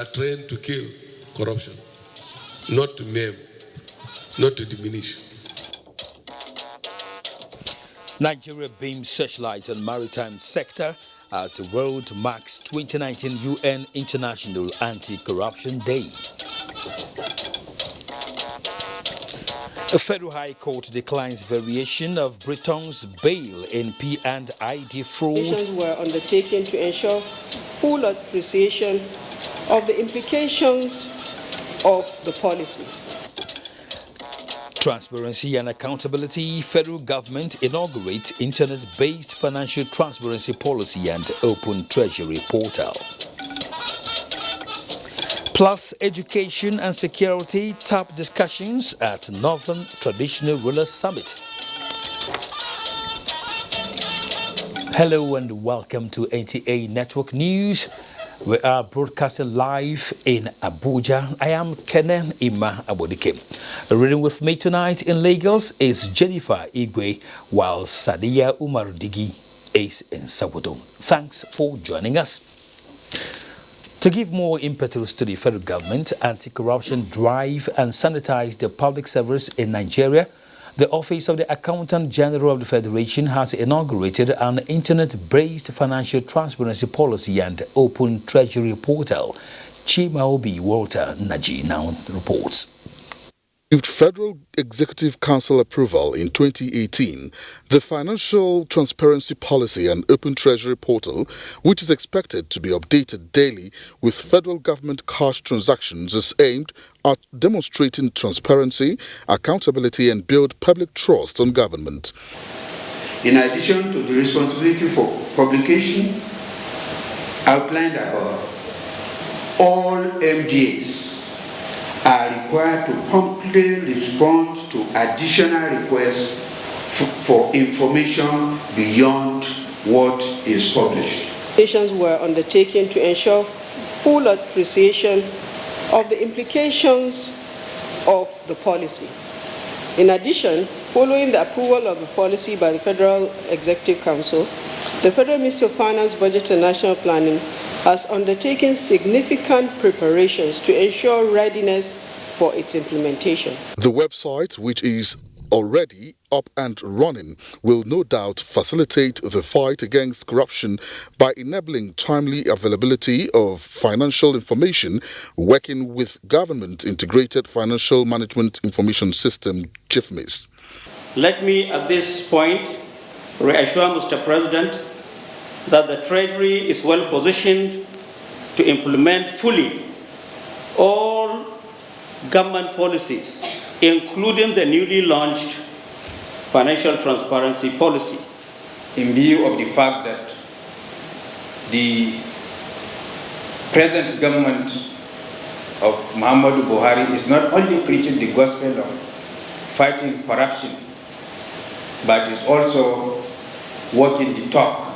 are trained to kill corruption, not to maim, not to diminish. Nigeria beams searchlight on maritime sector as the world marks 2019 UN International Anti-Corruption Day. A federal high court declines variation of Britain's bail in P&ID fraud. Actions were undertaken to ensure full appreciation of the implications of the policy. Transparency and accountability. Federal government inaugurates internet-based financial transparency policy and open treasury portal. Plus, education and security top discussions at Northern Traditional Rulers Summit. Hello and welcome to NTA Network News. We are broadcasting live in Abuja. I am Kenen Ima Abodike. Reading with me tonight in Lagos is Jennifer Igwe, while Sadia Umar Digi is in Sokoto. Thanks for joining us. To give more impetus to the federal government anti-corruption drive and sanitize the public service in Nigeria, the Office of the Accountant General of the Federation has inaugurated an internet-based financial transparency policy and open treasury portal. Chimaobi Walter Naji now reports. With Federal Executive Council approval in 2018, the Financial Transparency Policy and Open Treasury Portal, which is expected to be updated daily with federal government cash transactions, is aimed at demonstrating transparency, accountability and build public trust on government. In addition to the responsibility for publication outlined above, all MDAs are required to promptly respond to additional requests for information beyond what is published. Actions were undertaken to ensure full appreciation of the implications of the policy. In addition, following the approval of the policy by the Federal Executive Council, the Federal Ministry of Finance, Budget and National Planning has undertaken significant preparations to ensure readiness for its implementation. The website, which is already up and running, will no doubt facilitate the fight against corruption by enabling timely availability of financial information, working with Government Integrated Financial Management Information System, GIFMIS. Let me at this point reassure Mr. President that the Treasury is well positioned to implement fully all government policies, including the newly launched Financial Transparency Policy. In view of the fact that the present government of Muhammadu Buhari is not only preaching the gospel of fighting corruption, but is also walking the talk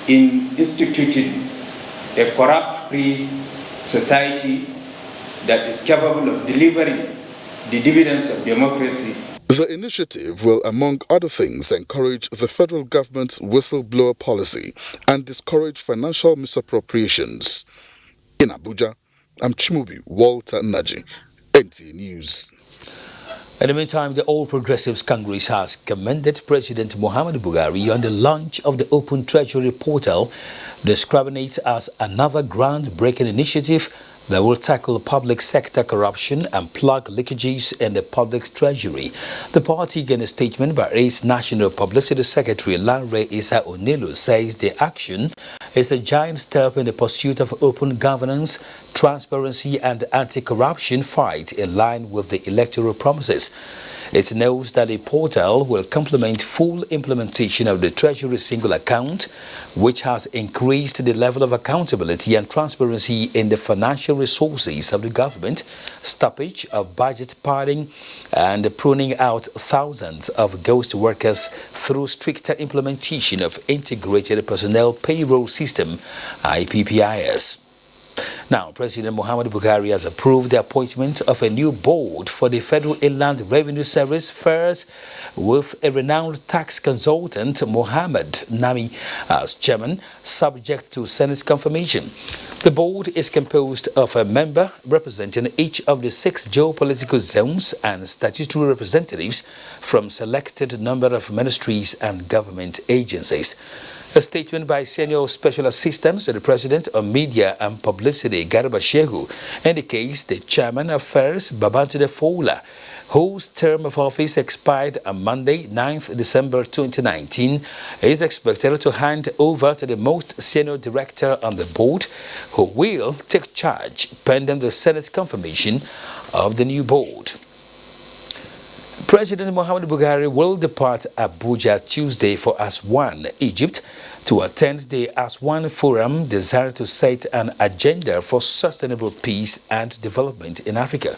in instituting a corrupt-free society that is capable of delivering the dividends of democracy. The initiative will, among other things, encourage the federal government's whistleblower policy and discourage financial misappropriations. In Abuja, I'm Chimubi Walter Naji, NTA News. In the meantime, the All Progressives Congress has commended President Muhammadu Buhari on the launch of the Open Treasury Portal, describing it as another groundbreaking initiative that will tackle public sector corruption and plug leakages in the public treasury. The party, in a statement by its National Publicity Secretary Lanre Issa Onelo, says the action is a giant step in the pursuit of open governance, transparency and anti-corruption fight in line with the electoral promises. It notes that the portal will complement full implementation of the Treasury Single Account, which has increased the level of accountability and transparency in the financial resources of the government, stoppage of budget padding, and pruning out thousands of ghost workers through stricter implementation of Integrated Personnel Payroll System, IPPIS. Now, President Muhammadu Buhari has approved the appointment of a new board for the Federal Inland Revenue Service, FIRS, with a renowned tax consultant, Mohammed Nami, as chairman, subject to Senate's confirmation. The board is composed of a member representing each of the 6 geopolitical zones and statutory representatives from selected number of ministries and government agencies. A statement by Senior Special Assistant to the President on Media and Publicity, Garba Shehu, indicates the chairman of FIRS, Babantide Fola, whose term of office expired on Monday, 9th December 2019, is expected to hand over to the most senior director on the board, who will take charge pending the Senate's confirmation of the new board. President Muhammadu Buhari will depart Abuja Tuesday for Aswan, Egypt, to attend the Aswan Forum designed to set an agenda for sustainable peace and development in Africa.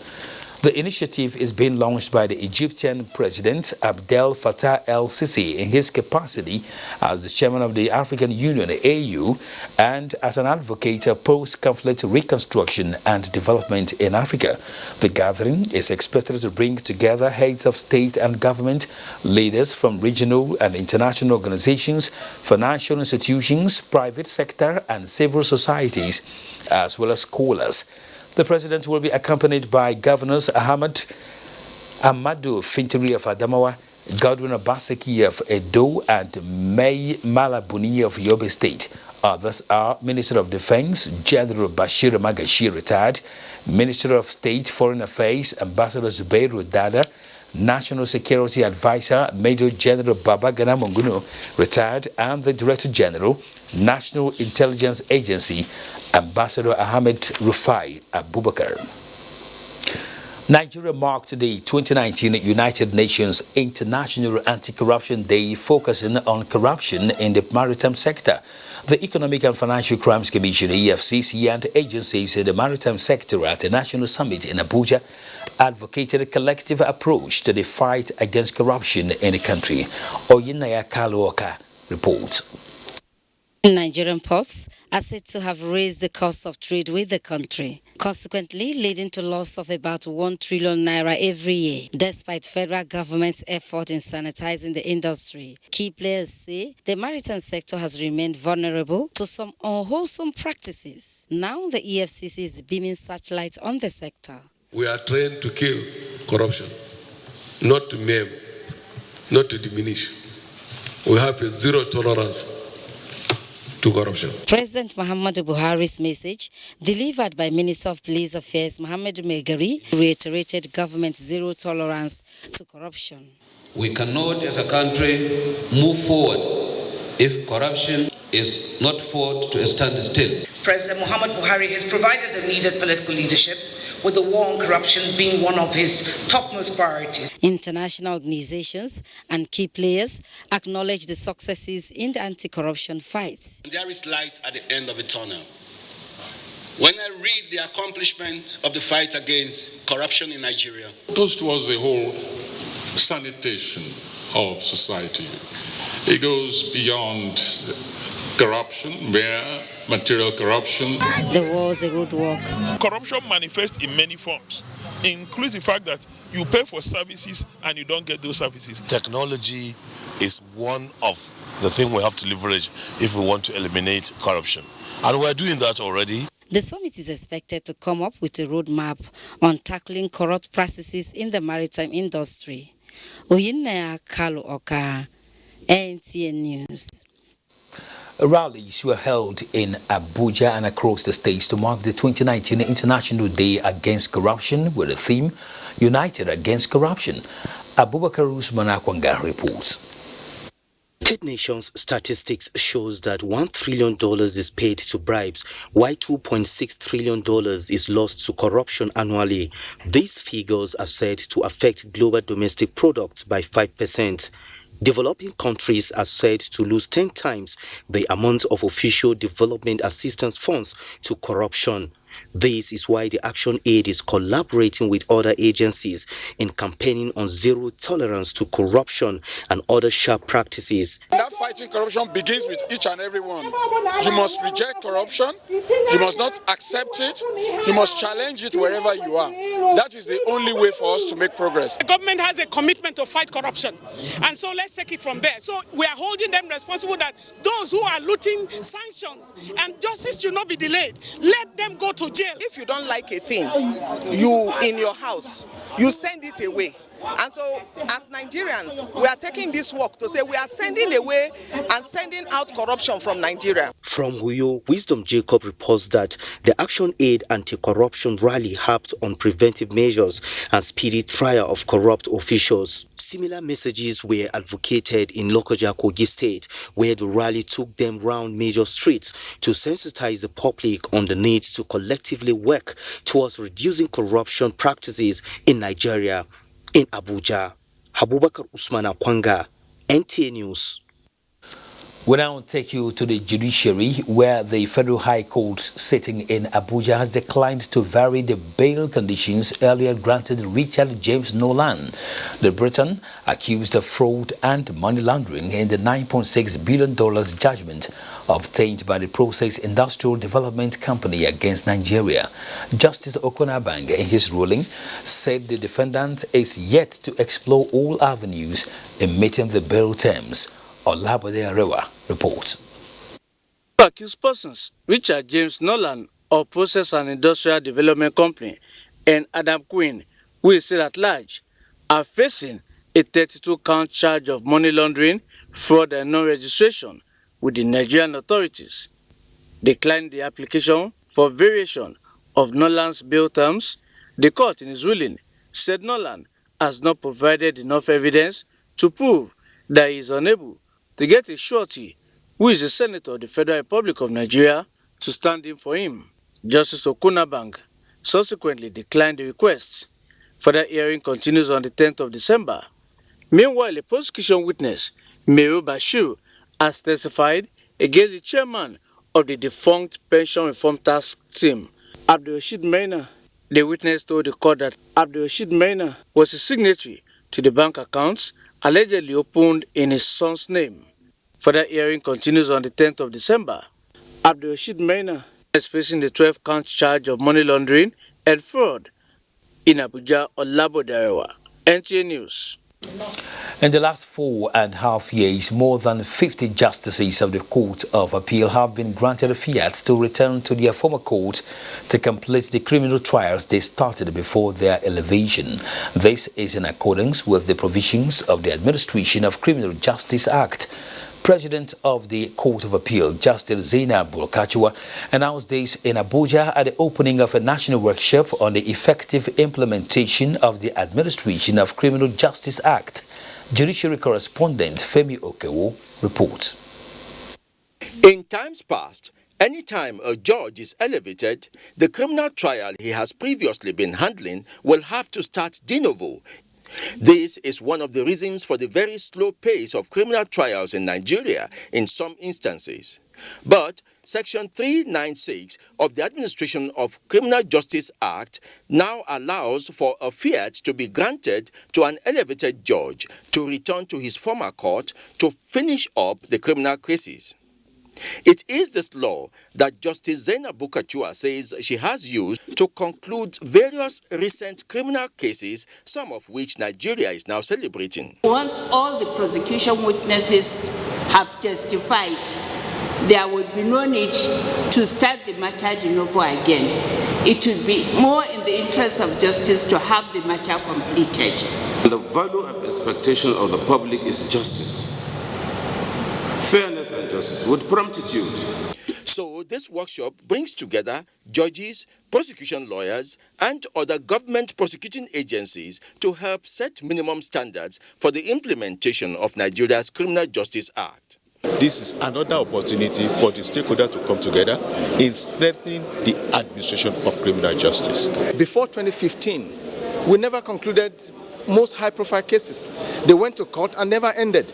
The initiative is being launched by the Egyptian President Abdel Fattah el-Sisi in his capacity as the chairman of the African Union (AU) and as an advocate of post-conflict reconstruction and development in Africa. The gathering is expected to bring together heads of state and government, leaders from regional and international organizations, financial institutions, private sector and civil societies, as well as scholars. The president will be accompanied by Governors Amadu Fintiri of Adamawa, Godwin Obaseki of Edo, and May Malabuni of Yobe State. Others are Minister of Defense, General Bashir Magashi, retired, Minister of State Foreign Affairs, Ambassador Zubairu Dada, National Security Advisor, Major General Babagana Monguno, retired, and the Director General, National Intelligence Agency, Ambassador Ahmed Rufai Abubakar. Nigeria marked the 2019 United Nations International Anti-Corruption Day, focusing on corruption in the maritime sector. The Economic and Financial Crimes Commission, EFCC, and agencies in the maritime sector at a national summit in Abuja advocated a collective approach to the fight against corruption in the country. Oyinaya Kaluoka reports. Nigerian ports are said to have raised the cost of trade with the country, consequently leading to loss of about 1 trillion naira every year, despite federal government's effort in sanitizing the industry. Key players say the maritime sector has remained vulnerable to some unwholesome practices. Now the EFCC is beaming searchlight on the sector. We are trained to kill corruption, not to maim, not to diminish. We have a zero tolerance to corruption. President Muhammadu Buhari's message, delivered by Minister of Police Affairs Muhammadu Megari, reiterated government's zero tolerance to corruption. We cannot, as a country, move forward if corruption is not fought to a standstill. President Muhammadu Buhari has provided the needed political leadership, with the war on corruption being one of his topmost priorities. International organizations and key players acknowledge the successes in the anti-corruption fight. There is light at the end of the tunnel. When I read the accomplishment of the fight against corruption in Nigeria, it goes towards the whole sanitation of society. It goes beyond corruption, mere material corruption. There was a roadwork. Corruption manifests in many forms, includes the fact that you pay for services and you don't get those services. Technology is one of the things we have to leverage if we want to eliminate corruption. And we're doing that already. The summit is expected to come up with a roadmap on tackling corrupt practices in the maritime industry. Oyinaya Kaluoka, NTN News. Rallies were held in Abuja and across the states to mark the 2019 International Day Against Corruption with the theme United Against Corruption. Abubakar Usman Akwanga reports. United Nations statistics shows that $1 trillion is paid to bribes, while $2.6 trillion is lost to corruption annually. These figures are said to affect global domestic products by 5%. Developing countries are said to lose 10 times the amount of official development assistance funds to corruption. This is why the Action Aid is collaborating with other agencies in campaigning on zero tolerance to corruption and other sharp practices. That fighting corruption begins with each and every one. You must reject corruption. You must not accept it. You must challenge it wherever you are. That is the only way for us to make progress. The government has a commitment to fight corruption. And so let's take it from there. So we are holding them responsible that those who are looting sanctions and justice should not be delayed. Let them go to jail. If you don't like a thing, you in your house, you send it away. And so, as Nigerians, we are taking this work to say we are sending away and sending out corruption from Nigeria. From Uyo, Wisdom Jacob reports that the Action Aid anti-corruption rally harped on preventive measures and speedy trial of corrupt officials. Similar messages were advocated in Lokoja, Kogi State, where the rally took them round major streets to sensitize the public on the need to collectively work towards reducing corruption practices in Nigeria. In Abuja, Abubakar Usman Akwanga, NTA News. We now take you to the judiciary, where the Federal High Court sitting in Abuja has declined to vary the bail conditions earlier granted Richard James Nolan, the Briton accused of fraud and money laundering in the $9.6 billion judgment obtained by the Process Industrial Development Company against Nigeria. Justice Okonabang, in his ruling, said the defendant is yet to explore all avenues in meeting the bail terms. Olabode Arewa reports. Accused persons, Richard James Nolan of Process and Industrial Development Company and Adam Quinn, who is still at large, are facing a 32-count charge of money laundering, fraud and non-registration with the Nigerian authorities. Declining the application for variation of Nolan's bail terms, the court in its ruling said Nolan has not provided enough evidence to prove that he is unable to get a surety, who is a senator of the Federal Republic of Nigeria, to stand in for him. Justice Okonabang subsequently declined the request. Further hearing continues on the 10th of December. Meanwhile, a prosecution witness, Meru Bashir, has testified against the chairman of the defunct Pension Reform Task Team, Abdulrashid Maina. The witness told the court that Abdulrashid Maina was a signatory to the bank accounts allegedly opened in his son's name. Further hearing continues on the 10th of December. Abdulrashid Maina is facing the 12-count charge of money laundering and fraud. In Abuja, Olabode Arewa, NTA News. In the last 4.5 years, more than 50 justices of the Court of Appeal have been granted a fiat to return to their former court to complete the criminal trials they started before their elevation. This is in accordance with the provisions of the Administration of Criminal Justice Act. President of the Court of Appeal, Justice Zainab Bulkachua, announced this in Abuja at the opening of a national workshop on the effective implementation of the Administration of Criminal Justice Act. Judiciary correspondent Femi Okewo reports. In times past, anytime a judge is elevated, the criminal trial he has previously been handling will have to start de novo. This is one of the reasons for the very slow pace of criminal trials in Nigeria in some instances. But Section 396 of the Administration of Criminal Justice Act now allows for a fiat to be granted to an elevated judge to return to his former court to finish up the criminal cases. It is this law that Justice Zainab Bulkachua says she has used to conclude various recent criminal cases, some of which Nigeria is now celebrating. Once all the prosecution witnesses have testified, there would be no need to start the matter de novo again. It would be more in the interest of justice to have the matter completed. The value and expectation of the public is justice. Fairness and justice with promptitude. So this workshop brings together judges, prosecution lawyers, and other government prosecuting agencies to help set minimum standards for the implementation of Nigeria's Criminal Justice Act. This is another opportunity for the stakeholders to come together in strengthening the administration of criminal justice. Before 2015, we never concluded most high-profile cases. They went to court and never ended.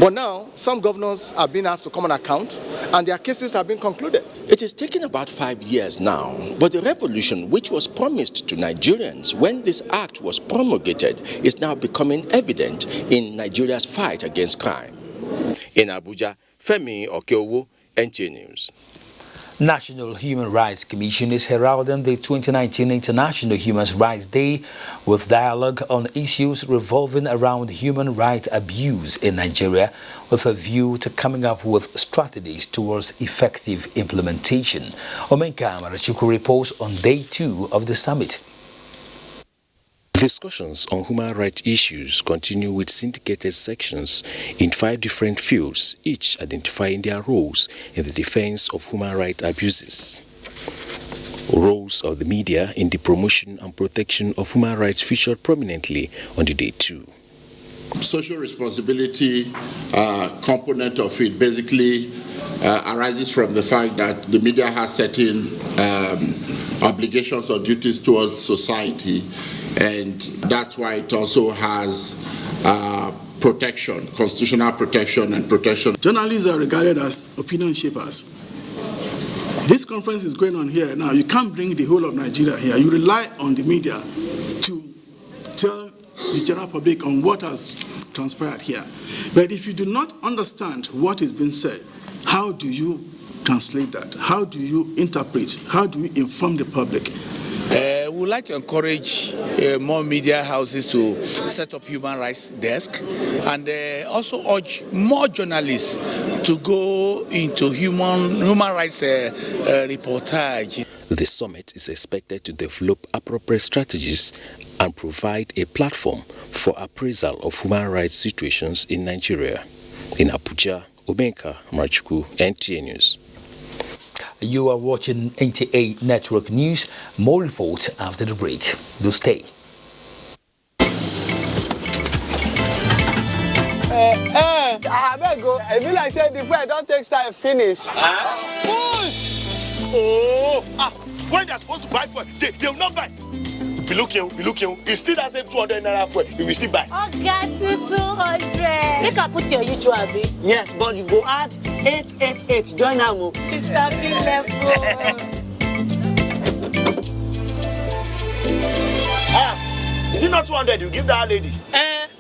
But now, some governors are being asked to come on account, and their cases have been concluded. It is taking about 5 years now, but the revolution which was promised to Nigerians when this act was promulgated is now becoming evident in Nigeria's fight against crime. In Abuja, Femi Okeowo, NTA News. National Human Rights Commission is heralding the 2019 International Human Rights Day with dialogue on issues revolving around human rights abuse in Nigeria, with a view to coming up with strategies towards effective implementation. Omenka Marachuku reports on day 2 of the summit. Discussions on human rights issues continue with syndicated sections in 5 different fields, each identifying their roles in the defense of human rights abuses. Roles of the media in the promotion and protection of human rights featured prominently on the day 2. Social responsibility component of it basically arises from the fact that the media has certain obligations or duties towards society, and that's why it also has protection, constitutional protection and protection. Journalists are regarded as opinion shapers. This conference is going on here now. You can't bring the whole of Nigeria here. You rely on the media to tell the general public on what has transpired here. But if you do not understand what is being said, how do you translate that? How do you interpret? How do you inform the public? We would like to encourage more media houses to set up human rights desk, and also urge more journalists to go into human rights reportage. The summit is expected to develop appropriate strategies and provide a platform for appraisal of human rights situations in Nigeria. In Abuja, Omenka Marachuku, NTA News. You are watching NTA Network News. More reports after the break. Do stay. I better go. I feel like say the food don't take time finish. When they're supposed to buy food, they will not buy. Be looking. It's still the same 200 naira food. You will still buy. Oh, get it 200. Make I put your usual bill. Yes, but you go add 888. Join now. It's a big level. Is it not 200? You give that lady.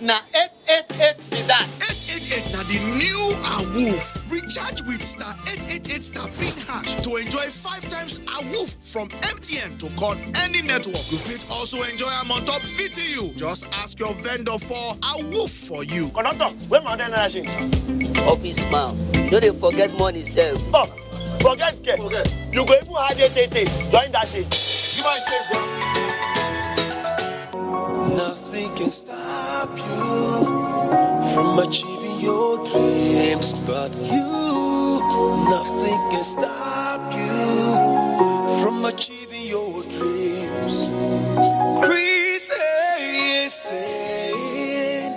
Now 888 be that. 888 now the new AWOOF. Recharge with star 888 star pin hash to enjoy 5 times AWOOF from MTN to call any network. You fit also enjoy a on top VTU. Just ask your vendor for AWOOF for you. Conductor, where my other machine? Office man, don't they forget money self. Oh, forget. You go even add 888. Join that shit. Give my check, bro. Nothing can stop you from achieving your dreams but you. Nothing can stop you from achieving your dreams. Chris is saying,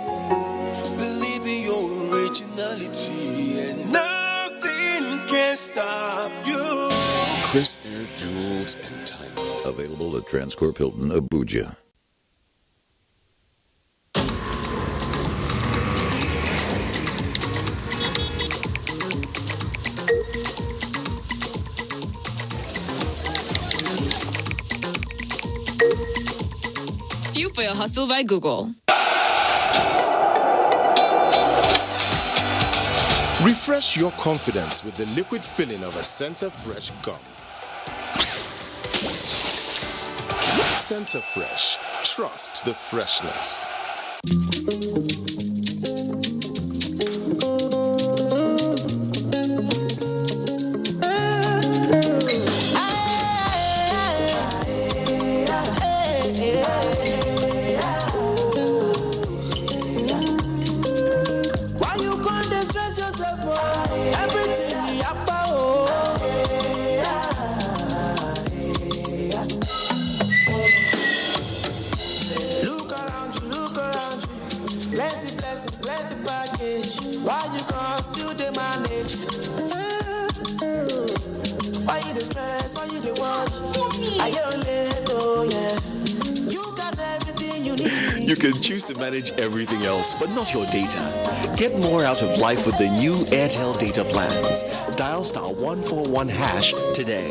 believe in your originality and nothing can stop you. Chris Air Jewels and Timeless. Available at Transcorp Hilton, Abuja. Fuel for your hustle by Google. Refresh your confidence with the liquid filling of a Center Fresh gum. Center Fresh. Trust the freshness. You can choose to manage everything else, but not your data. Get more out of life with the new Airtel data plans. Dial *141# today.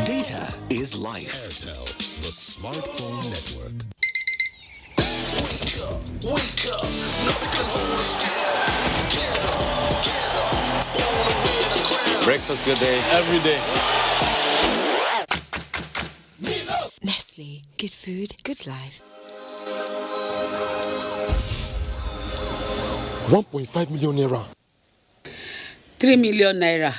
Data is life. Airtel, the smartphone network. Wake up, nothing can hold us down. Get up, born to wear the crown. Breakfast your day, every day. Nestle, good food, good life. 1.5 million naira. 3 million naira.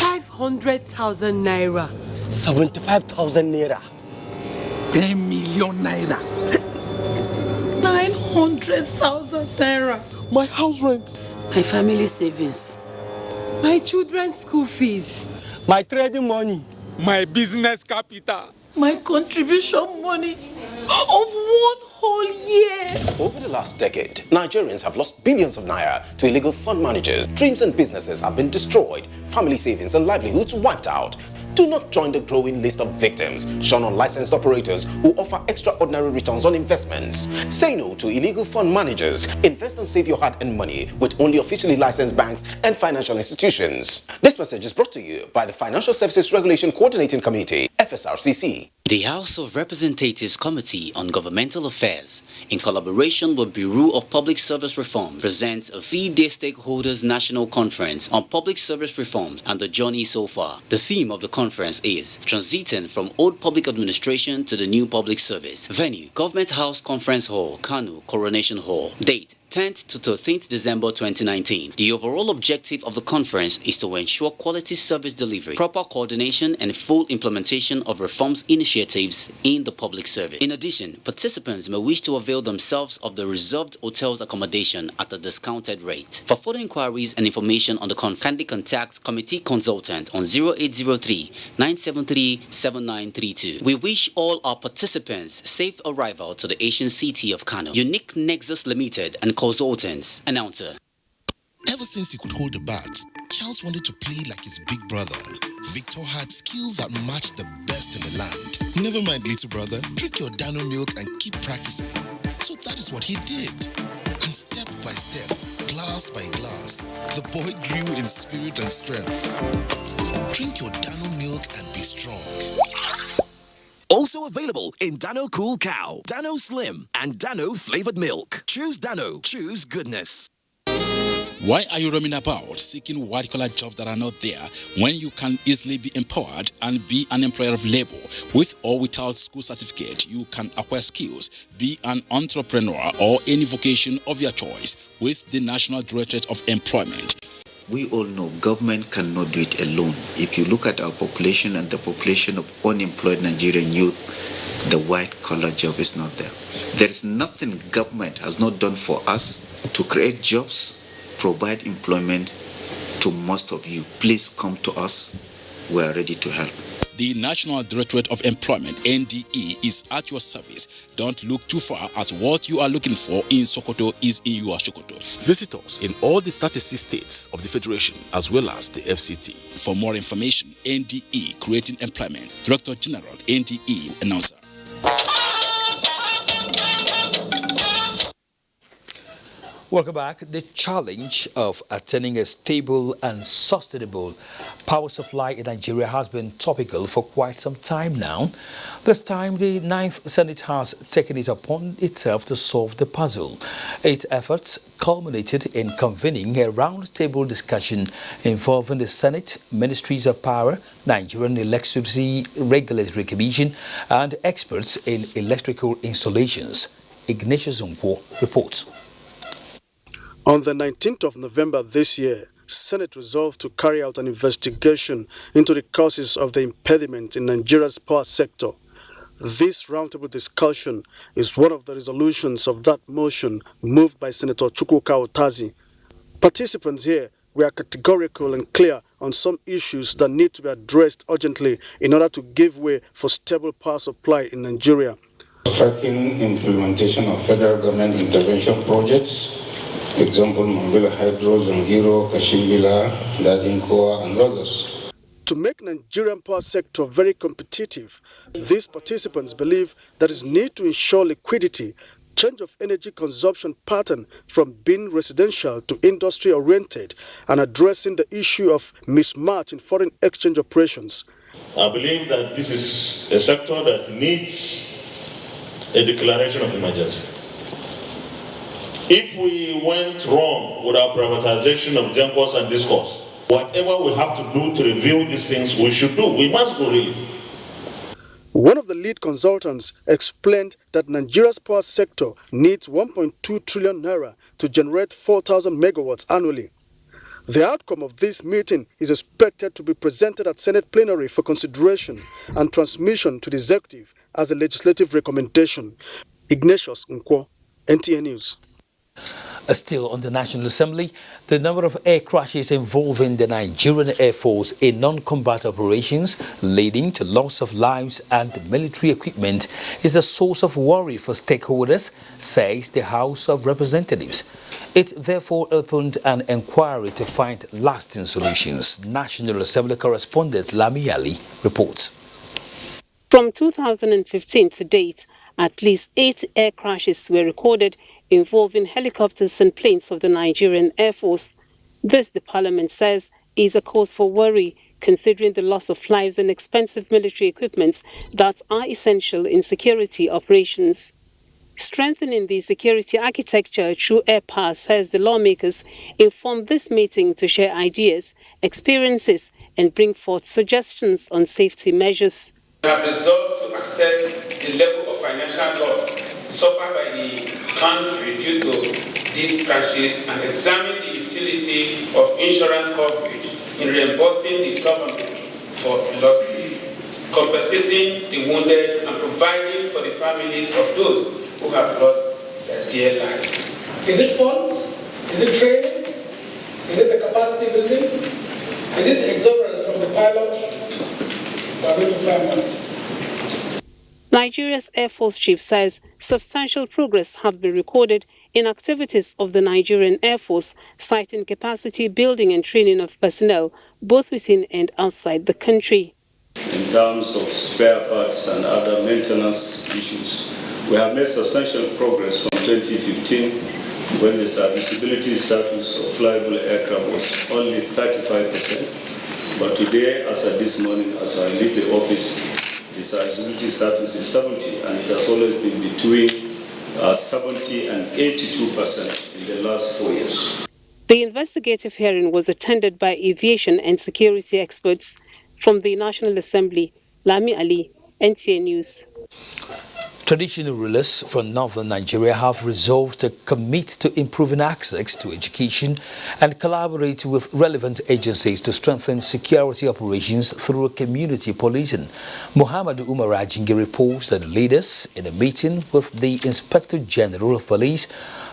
500,000 naira. 75,000 naira. 10 million naira. 900,000 naira. My house rent. My family savings. My children's school fees. My trading money. My business capital. My contribution money of 1 whole year. Over the last decade, Nigerians have lost billions of naira to illegal fund managers. Dreams and businesses have been destroyed. Family savings and livelihoods wiped out. Do not join the growing list of victims, shun unlicensed operators who offer extraordinary returns on investments. Say no to illegal fund managers. Invest and save your hard-earned money with only officially licensed banks and financial institutions. This message is brought to you by the Financial Services Regulation Coordinating Committee, FSRCC. The House of Representatives Committee on Governmental Affairs, in collaboration with Bureau of Public Service Reform, presents a 3-day Stakeholders National Conference on Public Service Reforms and the Journey So Far. The theme of the conference is Transiting from Old Public Administration to the New Public Service. Venue, Government House Conference Hall, Kano, Coronation Hall. Date, 10th to 13th December 2019. The overall objective of the conference is to ensure quality service delivery, proper coordination and full implementation of reforms initiatives in the public service. In addition, participants may wish to avail themselves of the reserved hotels accommodation at a discounted rate. For further inquiries and information on the conference, kindly contact Committee Consultant on 0803-973-7932. We wish all our participants safe arrival to the Asian city of Kano. Unique Nexus Limited and Consultants. Announcer. Ever since he could hold the bat, Charles wanted to play like his big brother. Victor had skills that matched the best in the land. Never mind, little brother. Drink your Dano milk and keep practicing. So that is what he did. And step by step, glass by glass, the boy grew in spirit and strength. Drink your Dano milk and be strong. Also available in Dano Cool Cow, Dano Slim, and Dano Flavored Milk. Choose Dano. Choose goodness. Why are you roaming about seeking white-collar jobs that are not there when you can easily be empowered and be an employer of labor? With or without school certificate, you can acquire skills, be an entrepreneur or any vocation of your choice with the National Directorate of Employment. We all know government cannot do it alone. If you look at our population and the population of unemployed Nigerian youth, the white-collar job is not there. There is nothing government has not done for us to create jobs, provide employment to most of you. Please come to us. We are ready to help. The National Directorate of Employment, NDE, is at your service. Don't look too far, as what you are looking for in Sokoto is in your Sokoto. Visit us in all the 36 states of the Federation, as well as the FCT. For more information, NDE, Creating Employment, Director General, NDE, Announcer. Welcome back. The challenge of attaining a stable and sustainable power supply in Nigeria has been topical for quite some time now. This time, the 9th Senate has taken it upon itself to solve the puzzle. Its efforts culminated in convening a roundtable discussion involving the Senate, Ministries of Power, Nigerian Electricity Regulatory Commission, and experts in electrical installations. Ignatius Unquo reports. On the 19th of November this year, Senate resolved to carry out an investigation into the causes of the impediment in Nigeria's power sector. This roundtable discussion is one of the resolutions of that motion moved by Senator Chukwuka Otazi. Participants here were categorical and clear on some issues that need to be addressed urgently in order to give way for stable power supply in Nigeria. Tracking implementation of federal government intervention projects, example Mambila Hydro, Zangiro, Kashimbila, Dadinkoa, and others. To make Nigerian power sector very competitive, these participants believe there is need to ensure liquidity, change of energy consumption pattern from being residential to industry-oriented, and addressing the issue of mismatch in foreign exchange operations. I believe that this is a sector that needs a declaration of emergency. If we went wrong with our privatization of Gencos and Discourse, whatever we have to do to review these things, we should do. We must go really. One of the lead consultants explained that Nigeria's power sector needs 1.2 trillion naira to generate 4,000 megawatts annually. The outcome of this meeting is expected to be presented at Senate plenary for consideration and transmission to the executive as a legislative recommendation. Ignatius Nkwo, NTN News. Still on the National Assembly, the number of air crashes involving the Nigerian Air Force in non-combat operations leading to loss of lives and military equipment is a source of worry for stakeholders, says the House of Representatives. It therefore opened an inquiry to find lasting solutions. National Assembly correspondent Lami Ali reports. From 2015 to date, at least 8 air crashes were recorded involving helicopters and planes of the Nigerian Air Force. This, the Parliament says, is a cause for worry, considering the loss of lives and expensive military equipment that are essential in security operations. Strengthening the security architecture through air power, says the lawmakers, informed this meeting to share ideas, experiences, and bring forth suggestions on safety measures. We have resolved to assess the level of financial loss suffered by the country due to these crashes and examine the utility of insurance coverage in reimbursing the government for losses, compensating the wounded, and providing for the families of those who have lost their dear lives. Is it funds? Is it training? Is it the capacity building? Is it exuberance from the pilot? We are going to find out. Nigeria's Air Force Chief says substantial progress have been recorded in activities of the Nigerian Air Force, citing capacity building and training of personnel both within and outside the country. In terms of spare parts and other maintenance issues, we have made substantial progress from 2015, when the serviceability status of flyable aircraft was only 35%. But today, as at this morning, as I leave the office, the serviceability status is 70, and it has always been between 70 and 82% in the last 4 years. The investigative hearing was attended by aviation and security experts. From the National Assembly, Lami Ali, NTN News. Traditional rulers from northern Nigeria have resolved to commit to improving access to education and collaborate with relevant agencies to strengthen security operations through community policing. Muhammad Umar Ajingi reports that the leaders in a meeting with the Inspector General of Police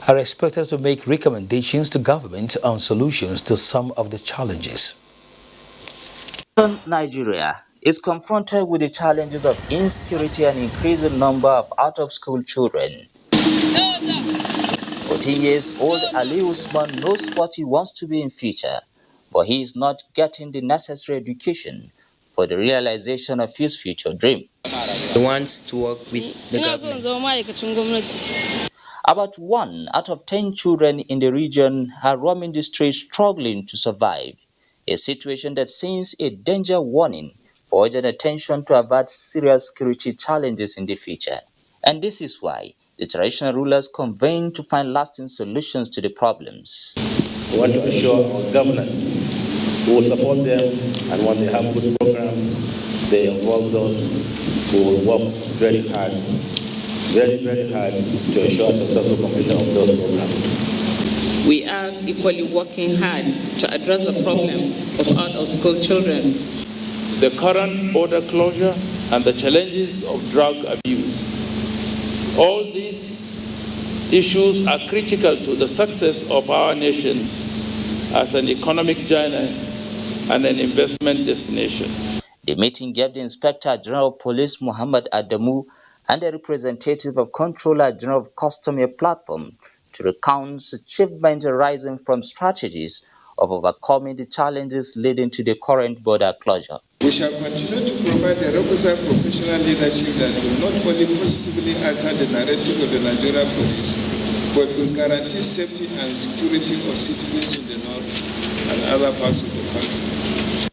are expected to make recommendations to government on solutions to some of the challenges. Nigeria is confronted with the challenges of insecurity and increasing number of out-of-school children. 14 years old Ali Usman knows what he wants to be in future, but he is not getting the necessary education for the realization of his future dream. He wants to work with the government. About 1 out of 10 children in the region are roaming the streets struggling to survive, a situation that sends a danger warning for urgent attention to avert serious security challenges in the future. And this is why the traditional rulers convene to find lasting solutions to the problems. We want to be sure our governors who will support them, and when they have good programs, they involve those who will work very hard to ensure successful completion of those programs. We are equally working hard to address the problem of out-of-school children. The current border closure and the challenges of drug abuse. All these issues are critical to the success of our nation as an economic giant and an investment destination. The meeting gave the Inspector General of Police Muhammad Adamu and the representative of Controller General of Customs a platform to recount achievements arising from strategies of overcoming the challenges leading to the current border closure. We shall continue to provide the requisite professional leadership that will not only positively alter the narrative of the Nigerian police, but will guarantee safety and security of citizens in the north and other parts of the country.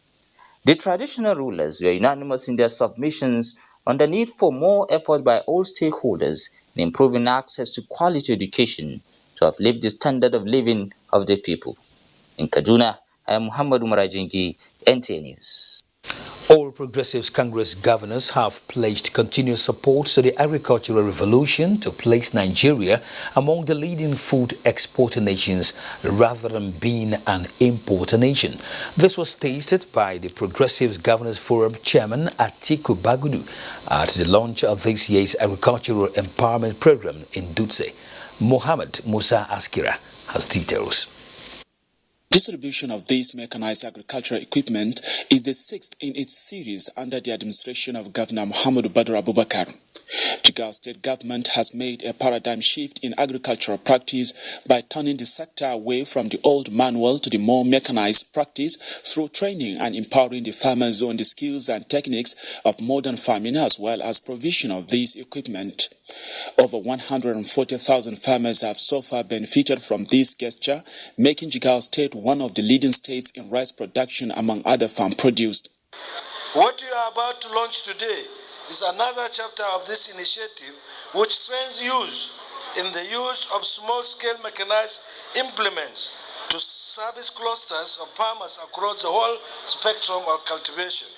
The traditional rulers were unanimous in their submissions on the need for more effort by all stakeholders in improving access to quality education to uplift the standard of living of the people. In Kaduna, I am Muhammad Umarajingi, NTA News. All Progressives Congress governors have pledged continuous support to the agricultural revolution to place Nigeria among the leading food exporting nations rather than being an importer nation. This was stated by the Progressives Governors Forum Chairman Atiku Bagudu at the launch of this year's Agricultural Empowerment Program in Dutse. Mohammed Musa Askira has details. Distribution of this mechanized agricultural equipment is the sixth in its series under the administration of Governor Muhammadu Badr Abubakar. Jigawa State Government has made a paradigm shift in agricultural practice by turning the sector away from the old manual to the more mechanized practice through training and empowering the farmers on the skills and techniques of modern farming as well as provision of this equipment. Over 140,000 farmers have so far benefited from this gesture, making Jigawa State one of the leading states in rice production among other farm produce. What you are about to launch today is another chapter of this initiative which trains youth in the use of small-scale mechanized implements to service clusters of farmers across the whole spectrum of cultivation.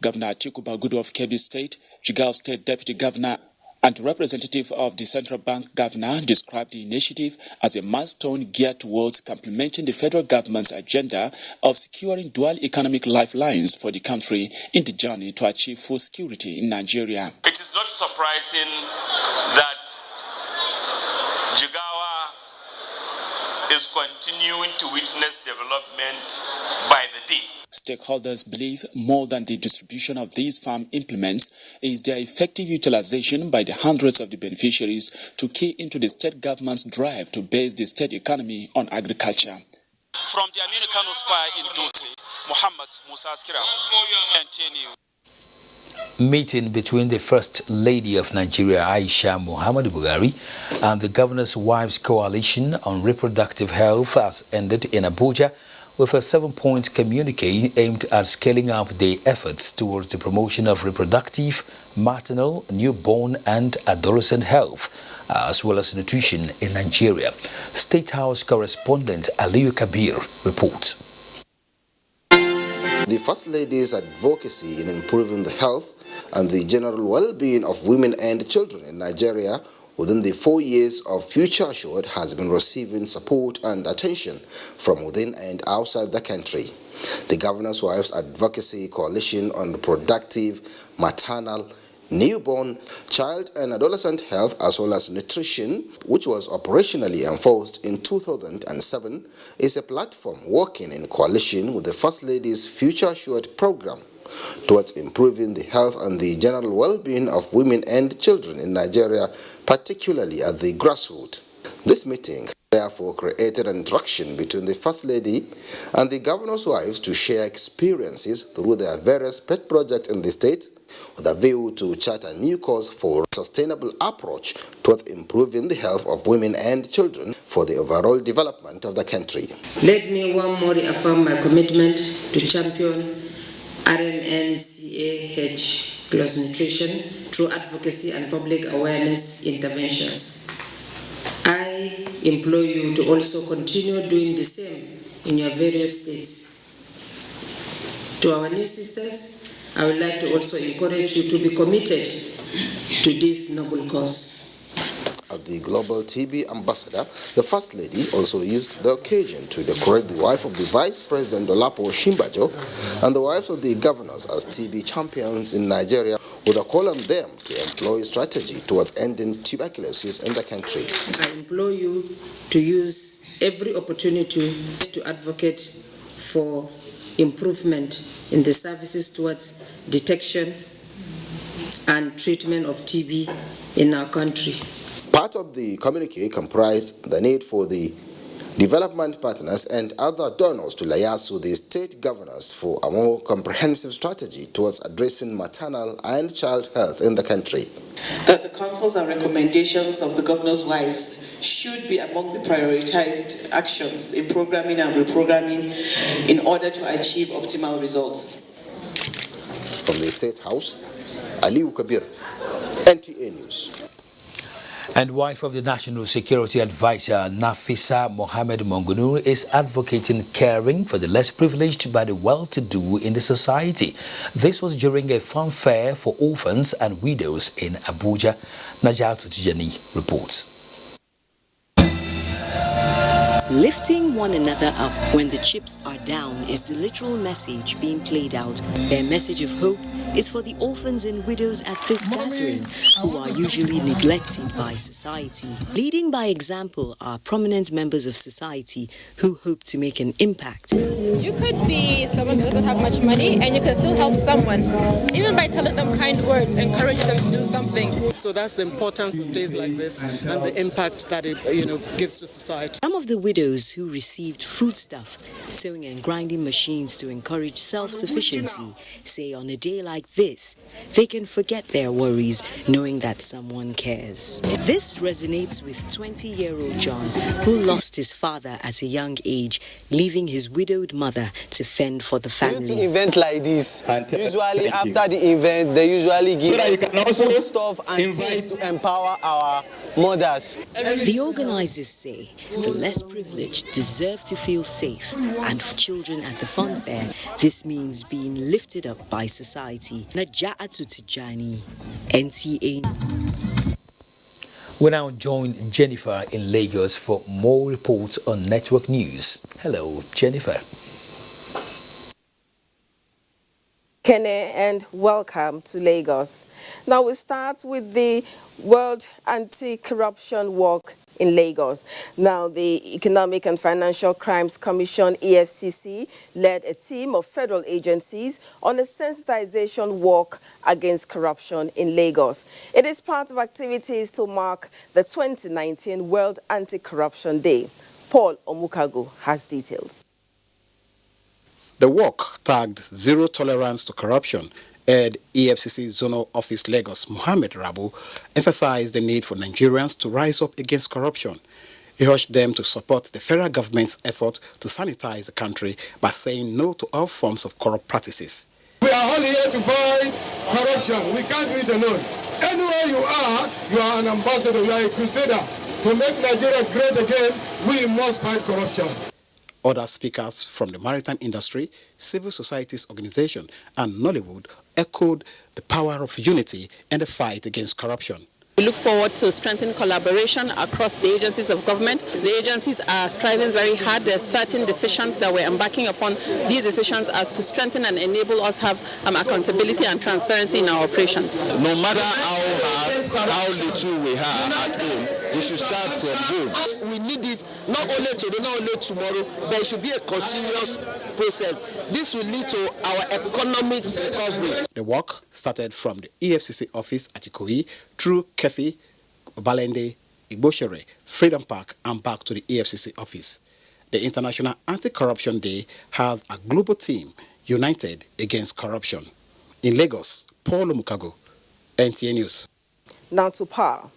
Governor Atiku Bagudu of Kebbi State, Jigawa State Deputy Governor and representative of the Central Bank Governor described the initiative as a milestone geared towards complementing the federal government's agenda of securing dual economic lifelines for the country in the journey to achieve full security in Nigeria. It is not surprising that Jigawa is continuing to witness development by the day. Stakeholders believe more than the distribution of these farm implements is their effective utilization by the hundreds of the beneficiaries to key into the state government's drive to base the state economy on agriculture. From the Aminu Kano Square in Dutse, Muhammad Musa Askira, NTA News. Meeting between the First Lady of Nigeria, Aisha Muhammadu Buhari, and the Governor's Wives Coalition on Reproductive Health has ended in Abuja with a 7-point communique aimed at scaling up the efforts towards the promotion of reproductive, maternal, newborn and adolescent health, as well as nutrition in Nigeria. State House correspondent Aliyu Kabir reports. The First Lady's advocacy in improving the health and the general well-being of women and children in Nigeria within the 4 years of Future Assured has been receiving support and attention from within and outside the country. The Governor's Wives Advocacy Coalition on Reproductive, Maternal, Newborn, Child and Adolescent Health as well as Nutrition, which was operationally enforced in 2007, is a platform working in coalition with the First Lady's Future Assured program towards improving the health and the general well-being of women and children in Nigeria, particularly at the grassroots. This meeting therefore created an interaction between the First Lady and the Governor's Wives to share experiences through their various pet projects in the state, with a view to chart a new course for a sustainable approach towards improving the health of women and children for the overall development of the country. Let me one more reaffirm my commitment to champion RMNCAH plus nutrition through advocacy and public awareness interventions. I implore you to also continue doing the same in your various states. To our new sisters, I would like to also encourage you to be committed to this noble cause. As the Global TB Ambassador, the First Lady also used the occasion to decorate the wife of the Vice President Dolapo Shimbajo and the wives of the governors as TB champions in Nigeria, with a call on them to employ strategy towards ending tuberculosis in the country. I implore you to use every opportunity to advocate for improvement in the services towards detection and treatment of TB in our country. Part of the communique comprised the need for the development partners and other donors to liaise with the state governors for a more comprehensive strategy towards addressing maternal and child health in the country. That the counsels and recommendations of the governor's wives should be among the prioritized actions in programming and reprogramming in order to achieve optimal results. From the State House, Aliu Kabir, NTA News. And wife of the National Security Advisor, Nafisa Mohammed Mongunur, is advocating caring for the less privileged by the well-to-do in the society. This was during a fanfare for orphans and widows in Abuja. Najat Tijani reports. Lifting one another up when the chips are down is the literal message being played out. Their message of hope is for the orphans and widows at this gathering, who are usually neglected by society. Leading by example are prominent members of society who hope to make an impact. You could be someone who doesn't have much money and you can still help someone, even by telling them kind words, encouraging them to do something. So that's the importance of days like this and the impact that it gives to society. Some of the widows who received foodstuff, sewing and grinding machines to encourage self-sufficiency say on a day like this, they can forget their worries knowing that someone cares. This resonates with 20-year-old John, who lost his father at a young age, leaving his widowed mother to fend for the family. Due to event like this, usually after the event, they usually give food stuff and things to empower our mothers. The organizers say the less privileged deserve to feel safe, and for children at the fun fair, this means being lifted up by society. Naja'atu Tijani, NTA News. We now join Jennifer in Lagos for more reports on Network News. Hello, Jennifer. Kene, and welcome to Lagos. Now we start with the World Anti-Corruption Walk in Lagos. Now the Economic and Financial Crimes Commission, EFCC, led a team of federal agencies on a sensitization walk against corruption in Lagos. It is part of activities to mark the 2019 World Anti-Corruption Day. Paul Omukago has details. The walk, tagged Zero Tolerance to Corruption, head EFCC Zonal Office Lagos, Mohammed Rabu, emphasized the need for Nigerians to rise up against corruption. He urged them to support the federal government's effort to sanitize the country by saying no to all forms of corrupt practices. We are all here to fight corruption. We can't do it alone. Anywhere you are an ambassador, you are a crusader. To make Nigeria great again, we must fight corruption. Other speakers from the maritime industry, civil societies organization, and Nollywood echoed the power of unity and the fight against corruption. We look forward to strengthening collaboration across the agencies of government. The agencies are striving very hard. There are certain decisions that we're embarking upon. These decisions are to strengthen and enable us to have accountability and transparency in our operations. No matter how little we have at home, we should start from good. We need it not only today, not only tomorrow, but it should be a continuous process. This will lead to our economic recovery. The walk started from the EFCC office at Ikoyi through Kefi, Obalende, Igboshere, Freedom Park, and back to the EFCC office. The International Anti-Corruption Day has a global team united against corruption. In Lagos, Paul Omukago, NTA News. Now to power.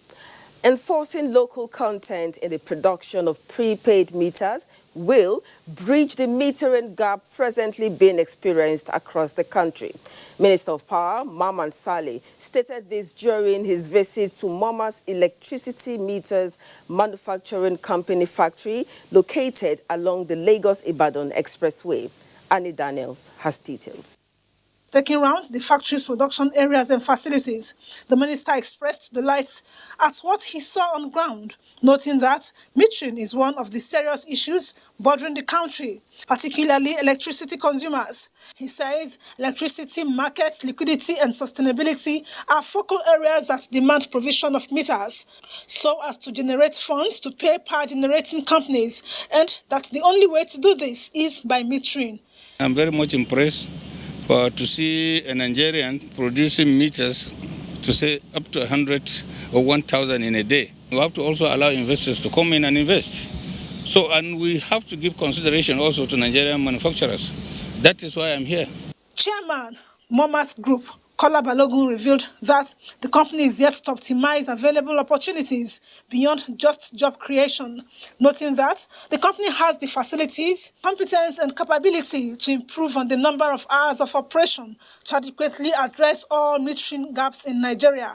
Enforcing local content in the production of prepaid meters will bridge the metering gap presently being experienced across the country. Minister of Power, Maman Saleh, stated this during his visit to Moma's Electricity Meters Manufacturing Company factory located along the Lagos-Ibadan Expressway. Annie Daniels has details. Taking round the factory's production areas and facilities, the minister expressed delight at what he saw on ground, noting that metering is one of the serious issues bothering the country, particularly electricity consumers. He says electricity markets, liquidity and sustainability are focal areas that demand provision of meters so as to generate funds to pay power generating companies, and that the only way to do this is by metering. I'm very much impressed to see a Nigerian producing meters to say up to 100 or 1,000 in a day. We have to also allow investors to come in and invest. So, and we have to give consideration also to Nigerian manufacturers. That is why I'm here. Chairman, Momas Group, Kola Balogun, revealed that the company is yet to optimize available opportunities beyond just job creation, noting that the company has the facilities, competence and capability to improve on the number of hours of operation to adequately address all metering gaps in Nigeria.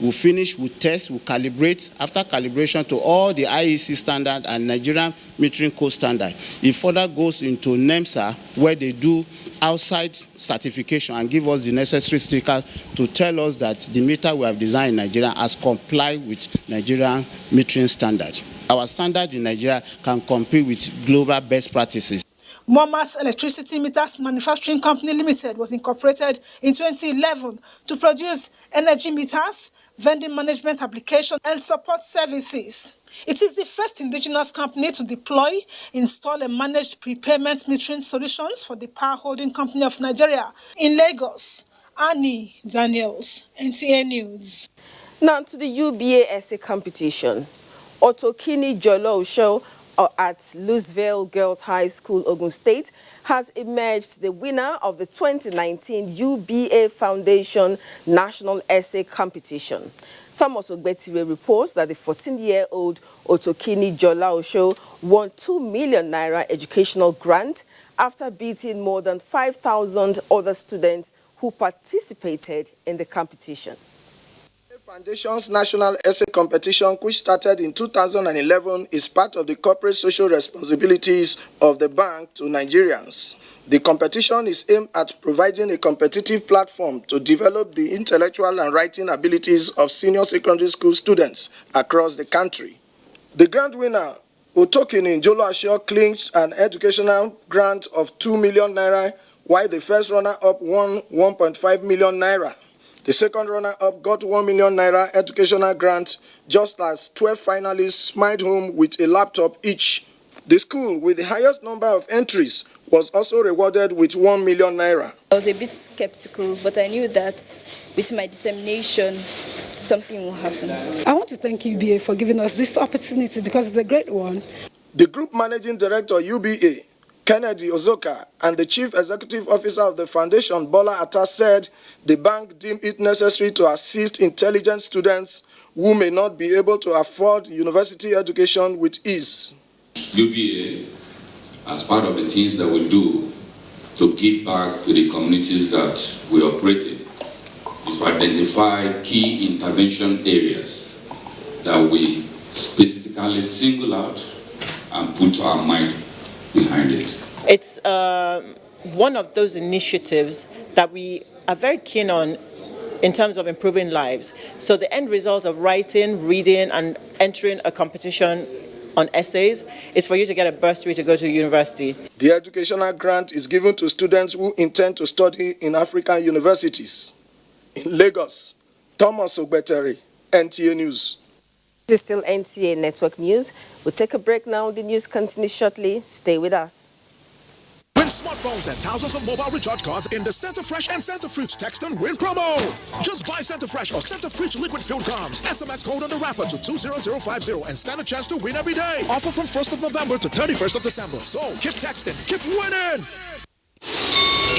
We'll finish, we'll test, we'll calibrate. After calibration to all the IEC standard and Nigerian metering code standard, it further goes into NEMSA, where they do outside certification and give us the necessary sticker to tell us that the meter we have designed in Nigeria has complied with Nigerian metering standard. Our standard in Nigeria can compete with global best practices. Momas Electricity Meters Manufacturing Company Limited was incorporated in 2011 to produce energy meters, vending management application and support services. It is the first indigenous company to deploy, install and manage prepayment metering solutions for the Power Holding Company of Nigeria in Lagos. Annie Daniels, NTA News. Now to the UBA essay competition. Otokini Jolo Show at Louisville Girls High School, Ogun State, has emerged the winner of the 2019 UBA Foundation National Essay Competition. Thomas Ogbetire reports that the 14-year-old Otokini Jola Osho won 2 million naira educational grant after beating more than 5,000 other students who participated in the competition. Foundation's National Essay Competition, which started in 2011, is part of the corporate social responsibilities of the bank to Nigerians. The competition is aimed at providing a competitive platform to develop the intellectual and writing abilities of senior secondary school students across the country. The grand winner, Otokini Jolo Asho, clinched an educational grant of 2 million naira, while the first runner-up won 1.5 million naira. The second runner-up got 1 million naira educational grant, just as 12 finalists smiled home with a laptop each. The school with the highest number of entries was also rewarded with 1 million naira. I was a bit skeptical, but I knew that with my determination, something will happen. I want to thank UBA for giving us this opportunity because it's a great one. The group managing director, UBA, Kennedy Ozoka, and the chief executive officer of the foundation, Bola Atta, said the bank deemed it necessary to assist intelligent students who may not be able to afford university education with ease. UBA, as part of the things that we do to give back to the communities that we operate in, is to identify key intervention areas that we specifically single out and put our mind behind it. It's one of those initiatives that we are very keen on in terms of improving lives. So the end result of writing, reading, and entering a competition on essays is for you to get a bursary to go to university. The educational grant is given to students who intend to study in African universities. In Lagos, Thomas Ogbetere, NTA News. This is still NTA Network News. We'll take a break now. The news continues shortly. Stay with us. Win smartphones and thousands of mobile recharge cards in the Center Fresh and Center Fruit Text and Win promo. Just buy Center Fresh or Center Fruit liquid filled cards. SMS code on the wrapper to 20050 and stand a chance to win every day. Offer from 1st of November to 31st of December. So keep texting, keep winning.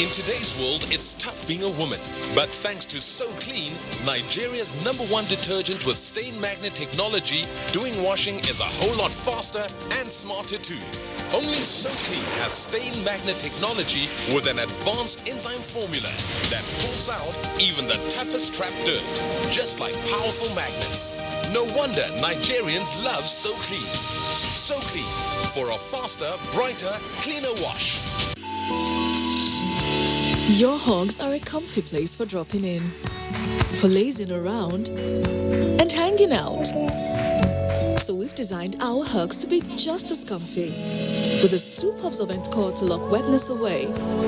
In today's world, it's tough being a woman. But thanks to So Clean, Nigeria's #1 detergent with stain magnet technology, doing washing is a whole lot faster and smarter too. Only So Clean has stain magnet technology with an advanced enzyme formula that pulls out even the toughest trapped dirt, just like powerful magnets. No wonder Nigerians love So Clean. So Clean, for a faster, brighter, cleaner wash. Your hogs are a comfy place for dropping in, for lazing around, and hanging out. So we've designed our hugs to be just as comfy, with a super absorbent core to lock wetness away,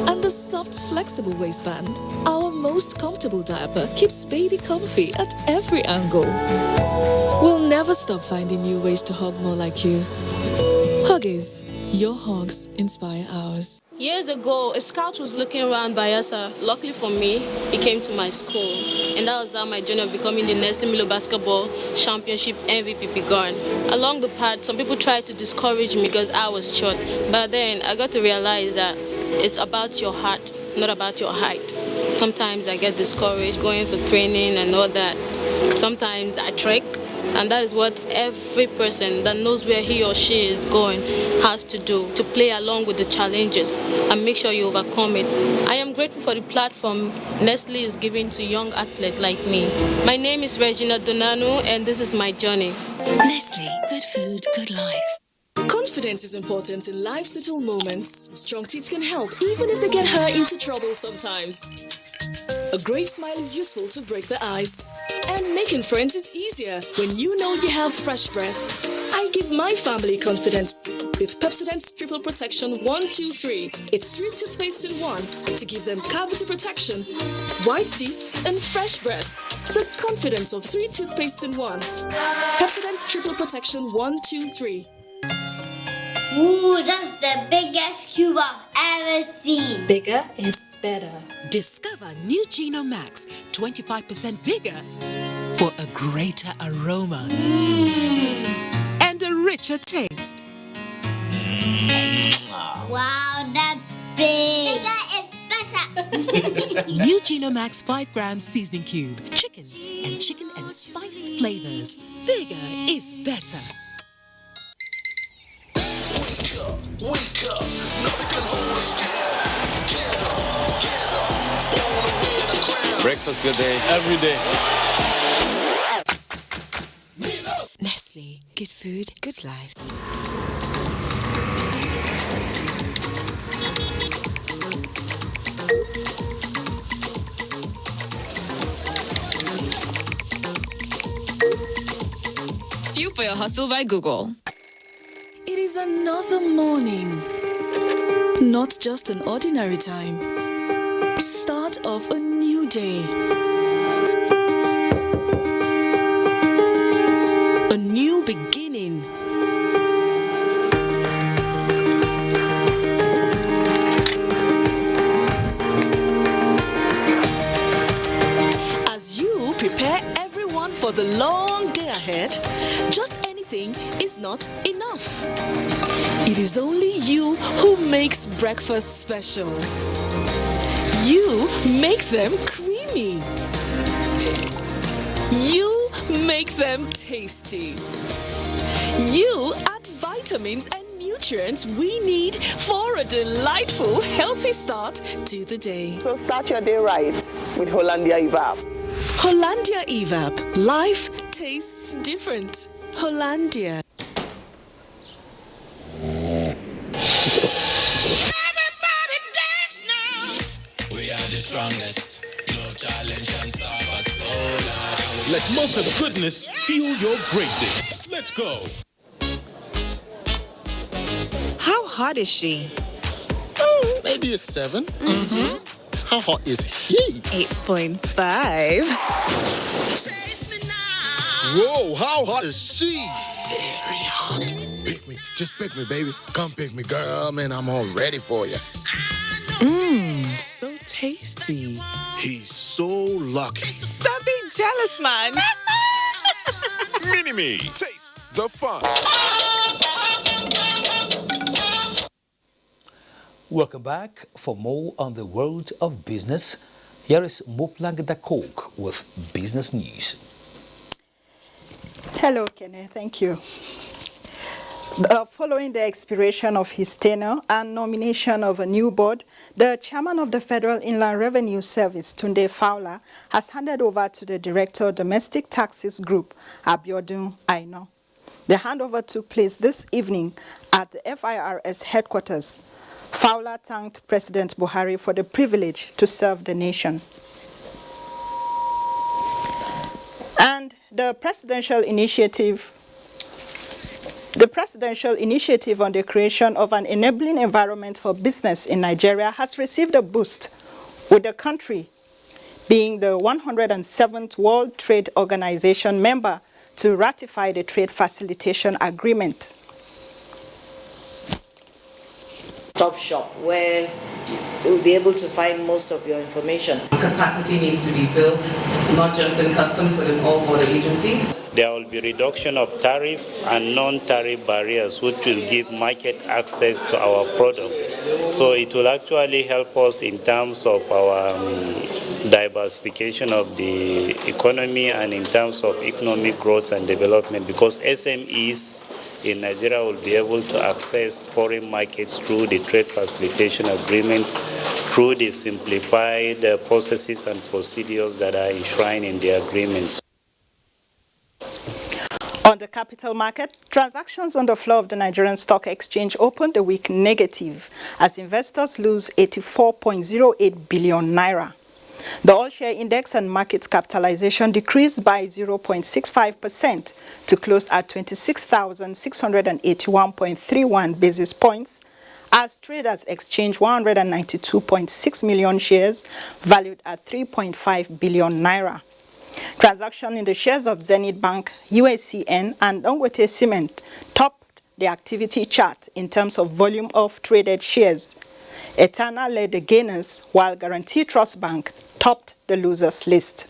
and a soft, flexible waistband. Our most comfortable diaper keeps baby comfy at every angle. We'll never stop finding new ways to hug more like you. Huggies, your hugs inspire ours. Years ago, a scout was looking around Bayelsa. Luckily for me, he came to my school. And that was how my journey of becoming the Nestle Milo Basketball Championship MVP began. Along the path, some people tried to discourage me because I was short. But then I got to realize that it's about your heart, not about your height. Sometimes I get discouraged going for training and all that. Sometimes I trek. And that is what every person that knows where he or she is going has to do, to play along with the challenges and make sure you overcome it. I am grateful for the platform Nestle is giving to young athletes like me. My name is Regina Donanu, and this is my journey. Nestle, good food, good life. Confidence is important in life's little moments. Strong teeth can help, even if they get her into trouble sometimes. A great smile is useful to break the ice. And making friends is easier when you know you have fresh breath. I give my family confidence with Pepsodent's Triple Protection 1-2-3. It's 3 toothpaste in 1 to give them cavity protection, white teeth, and fresh breath. The confidence of 3 toothpaste in 1. Pepsodent's Triple Protection 1-2-3. Ooh, that's the biggest cube I've ever seen. Bigger is better. Discover new Geno Max, 25% bigger for a greater aroma and a richer taste. Wow, that's big. Bigger is better. New Geno Max 5 gram seasoning cube. Chicken and spice flavors. Bigger is better. Wake up, nothing can hold us down. Get up, born to wear the crown. Breakfast your day, every day. Nestle, good food, good life. Fuel for your hustle by Google. It is another morning, not just an ordinary time. Start of a new day. A new beginning. As you prepare everyone for the long day ahead, just anything is not enough. It is only you who makes breakfast special. You make them creamy. You make them tasty. You add vitamins and nutrients we need for a delightful, healthy start to the day. So start your day right with Hollandia Evap. Hollandia Evap. Life tastes different. Hollandia. We are the strongest. No challenge can stop us. So let Malta goodness fuel your greatness. Let's go. How hot is she? Maybe a 7. How hot is he? 8.5. Whoa, how hot is she? Very hot. Pick me. Just pick me, baby. Come pick me, girl. Man, I'm all ready for you. So tasty. He's so lucky. Stop being jealous, man. Mini-Me. Taste the fun. Welcome back. For more on the world of business, here is Moplang Dakok with business news. Hello, Kenneth. Thank you. Following the expiration of his tenure and nomination of a new board, the chairman of the Federal Inland Revenue Service, Tunde Fowler, has handed over to the Director of Domestic Taxes Group, Abiodun Aino. The handover took place this evening at the FIRS headquarters. Fowler thanked President Buhari for the privilege to serve the nation. And the presidential initiative on the creation of an enabling environment for business in Nigeria has received a boost, with the country being the 107th World Trade Organization member to ratify the Trade Facilitation Agreement. one-stop shop where you'll be able to find most of your information. Capacity needs to be built, not just in customs, but in all border agencies. There will be reduction of tariff and non-tariff barriers, which will give market access to our products. So it will actually help us in terms of our diversification of the economy and in terms of economic growth and development, because SMEs in Nigeria will be able to access foreign markets through the trade facilitation agreement, through the simplified processes and procedures that are enshrined in the agreements. On the capital market, transactions on the floor of the Nigerian Stock Exchange opened the week negative as investors lose 84.08 billion naira. The all-share index and market capitalization decreased by 0.65% to close at 26,681.31 basis points as traders exchanged 192.6 million shares valued at 3.5 billion naira. Transaction in the shares of Zenith Bank, USCN, and Dangote Cement topped the activity chart in terms of volume of traded shares. Etana led the gainers, while Guarantee Trust Bank topped the losers list.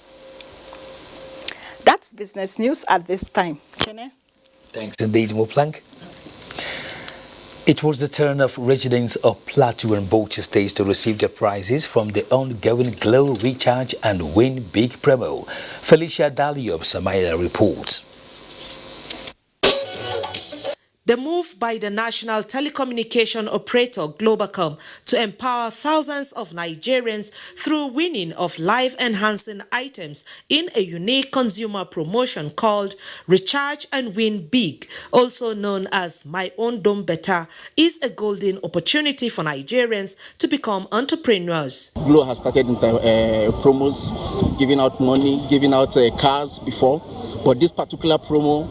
That's business news at this time. Kene? Thanks indeed, Moplank. It was the turn of residents of Plateau and Bauchi states to receive their prizes from the ongoing Glow, Recharge and Win Big promo. Felicia Dalio of Samaila reports. The move by the national telecommunication operator Globacom to empower thousands of Nigerians through winning of life-enhancing items in a unique consumer promotion called Recharge and Win Big, also known as My Own Dome Better, is a golden opportunity for Nigerians to become entrepreneurs. Glo has started promos, giving out money, giving out cars before, but this particular promo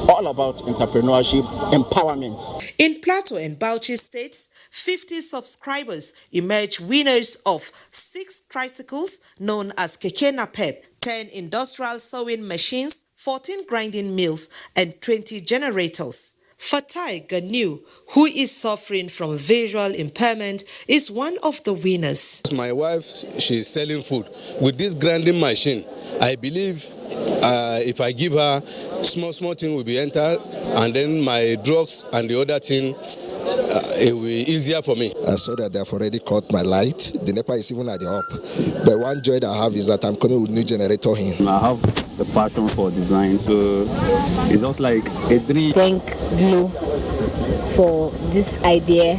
all about entrepreneurship, empowerment. In Plateau and Bauchi states, 50 subscribers emerged winners of 6 tricycles known as Keke Napep, 10 industrial sewing machines, 14 grinding mills, and 20 generators. Fatai Ganiu, who is suffering from visual impairment, is one of the winners. My wife, she's selling food. With this grinding machine, I believe if I give her small thing will be entered, and then my drugs and the other thing, it will be easier for me. I saw that they've already cut my light. The NEPA is even at the up. But one joy that I have is that I'm coming with new generator here. I have the passion for design, so it's just like a dream. Thank Glo for this idea,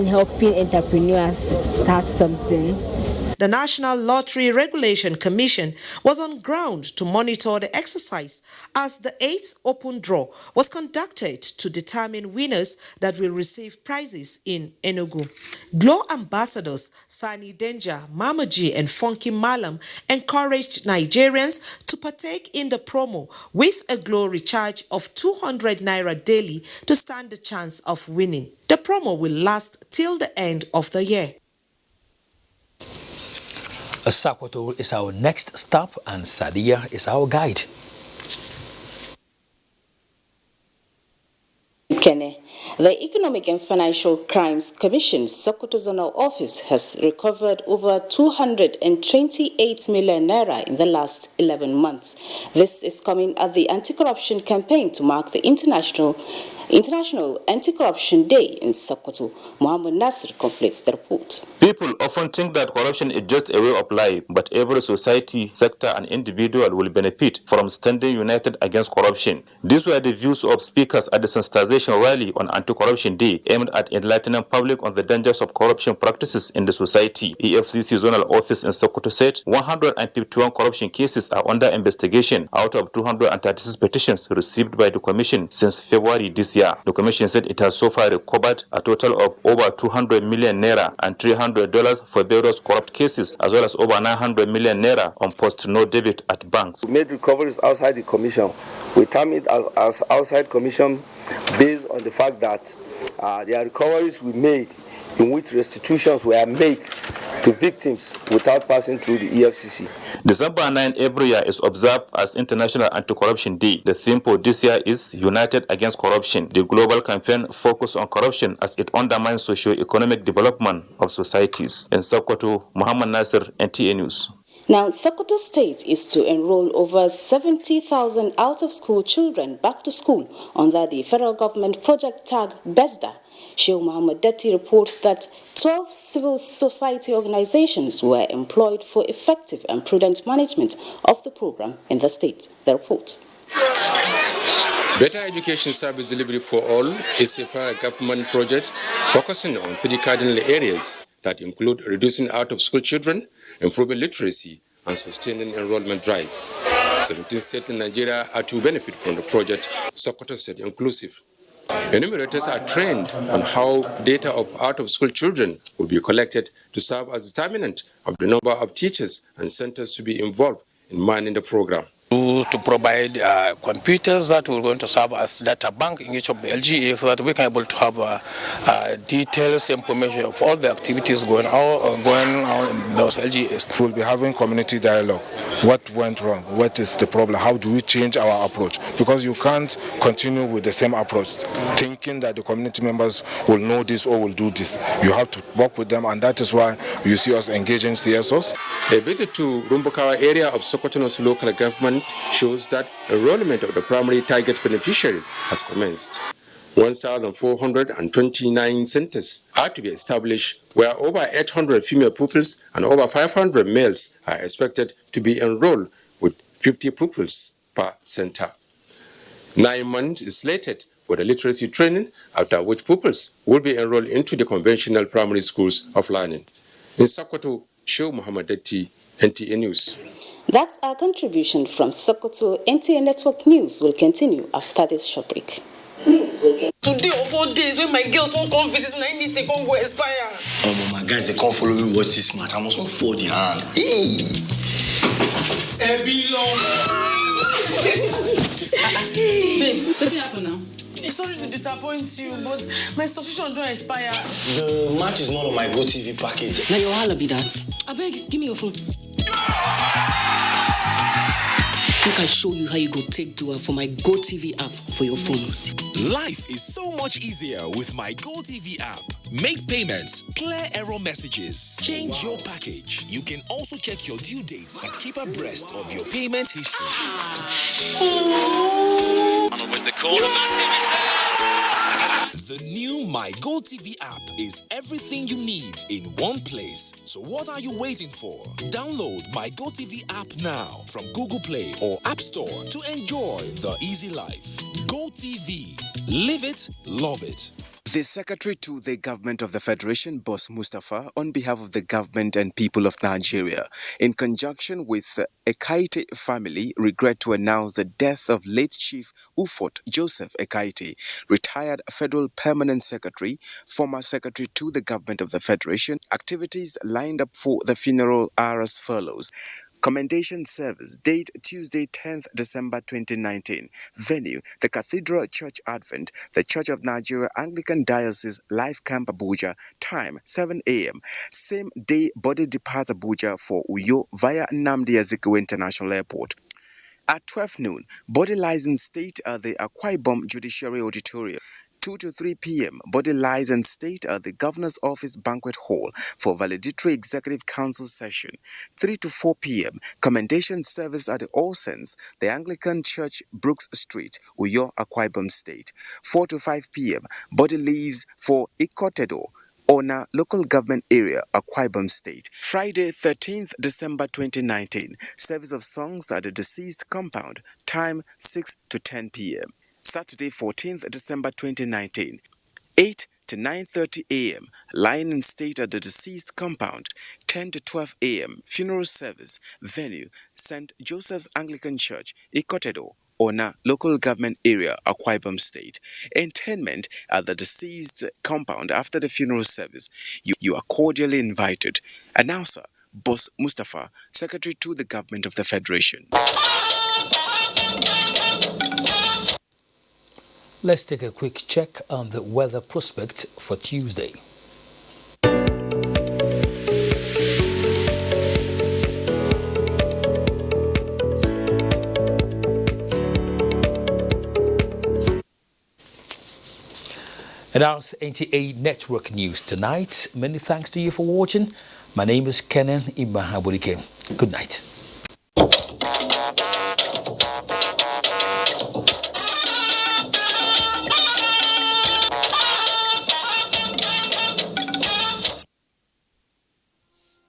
helping entrepreneurs start something. The National Lottery Regulation Commission was on ground to monitor the exercise as the 8th open draw was conducted to determine winners that will receive prizes in Enugu. Glo ambassadors Sani Denja, Mamaji and Funky Malam encouraged Nigerians to partake in the promo with a Glo recharge of 200 naira daily to stand the chance of winning. The promo will last till the end of the year. Sokoto is our next stop and Sadia is our guide. Kene. The Economic and Financial Crimes Commission Sokoto Zonal Office has recovered over 228 million naira in the last 11 months. This is coming at the anti-corruption campaign to mark the International Anti-Corruption Day in Sokoto. Muhammad Nasir completes the report. People often think that corruption is just a way of life, but every society, sector and individual will benefit from standing united against corruption. These were the views of speakers at the sensitization rally on Anti-Corruption Day, aimed at enlightening public on the dangers of corruption practices in the society. EFCC Zonal Office in Sokoto said 151 corruption cases are under investigation out of 236 petitions received by the Commission since February this year. The Commission said it has so far recovered a total of over 200 million naira and $300 for various corrupt cases, as well as over 900 million naira on post-no debit at banks. We made recoveries outside the Commission. We term it as outside Commission based on the fact that the recoveries we made in which restitutions were made to victims without passing through the EFCC. December 9 every year is observed as International Anti-Corruption Day. The theme for this year is United Against Corruption. The global campaign focuses on corruption as it undermines socio-economic development of societies. In Sokoto, Muhammad Nasir, NTA News. Now, Sokoto State is to enroll over 70,000 out-of-school children back to school under the federal government project tag BESDA. Sheikh Muhammad Detti reports that 12 civil society organizations were employed for effective and prudent management of the program in the state. The report. Better Education Service Delivery for All is a federal government project focusing on 3 cardinal areas that include reducing out-of-school children, improving literacy, and sustaining enrollment drive. 17 states in Nigeria are to benefit from the project, Sokoto State inclusive. Enumerators are trained on how data of out-of-school children will be collected to serve as determinant of the number of teachers and centers to be involved in managing the program. To provide computers that will going to serve as data bank in each of the LGA so that we can able to have details information of all the activities going on in those LGAs. We'll be having community dialogue. What went wrong? What is the problem? How do we change our approach? Because you can't continue with the same approach, thinking that the community members will know this or will do this. You have to work with them, and that is why you see us engaging CSOs. A visit to Rumbukawa area of Sokoto's local government shows that enrollment of the primary target beneficiaries has commenced. 1,429 centers are to be established, where over 800 female pupils and over 500 males are expected to be enrolled, with 50 pupils per center. 9 months is slated for the literacy training, after which pupils will be enrolled into the conventional primary schools of learning. In Sokoto, Sheikh Muhammad Detti, NTA News. That's our contribution from Sokoto. NTA Network News will continue after this short break. Today or 4 days when my girls won't come visit, and I need to come go expire. Oh, my guys, they can't follow me watch this match. I must not fold the hand. Babe, what's happening now? Sorry to disappoint you, but my subscription don't expire. The match is not on my GoTV package. Now your holla be that. I beg, give me your phone. Make I show you how you go take do it for my GoTV app for your phone. Life is so much easier with my GoTV app. Make payments, clear error messages, change your package. You can also check your due dates and keep abreast of your payment history. With the corner, Matip is there. The new My GoTV app is everything you need in one place. So what are you waiting for? Download My GoTV app now from Google Play or App Store to enjoy the easy life. GoTV. Live it, love it. The Secretary to the Government of the Federation, Boss Mustafa, on behalf of the government and people of Nigeria, in conjunction with Ekaite family, regret to announce the death of late Chief Ufot Joseph Ekaite, retired Federal Permanent Secretary, former Secretary to the Government of the Federation. Activities lined up for the funeral are as follows. Commendation service, date Tuesday 10th December 2019. Venue, the Cathedral Church Advent, the Church of Nigeria Anglican Diocese Life Camp Abuja. Time 7 a.m. Same day, body departs Abuja for Uyo via Nnamdi Azikiwe International Airport. At 12 noon, body lies in state at the Akwa Ibom Judiciary Auditorium. 2 to 3 p.m., body lies in state at the Governor's Office Banquet Hall for valedictory Executive Council session. 3 to 4 p.m., commendation service at the All Saints, the Anglican Church, Brooks Street, Uyo, Akwa Ibom State. 4 to 5 p.m., body leaves for Ikotedo, Ona Local Government Area, Akwa Ibom State. Friday, 13th December 2019, service of songs at the deceased compound. Time 6 to 10 p.m. Saturday, 14th December 2019, 8 to 9:30 a.m., lying in state at the deceased compound. 10 to 12 a.m., funeral service. Venue, St. Joseph's Anglican Church, Ikotedo, Ona Local Government Area, Akwa Ibom State. Interment at the deceased compound after the funeral service. You are cordially invited. Announcer, Boss Mustafa, Secretary to the Government of the Federation. Let's take a quick check on the weather prospect for Tuesday. And that's NTA Network News tonight. Many thanks to you for watching. My name is Kenan Imahabulike. Good night.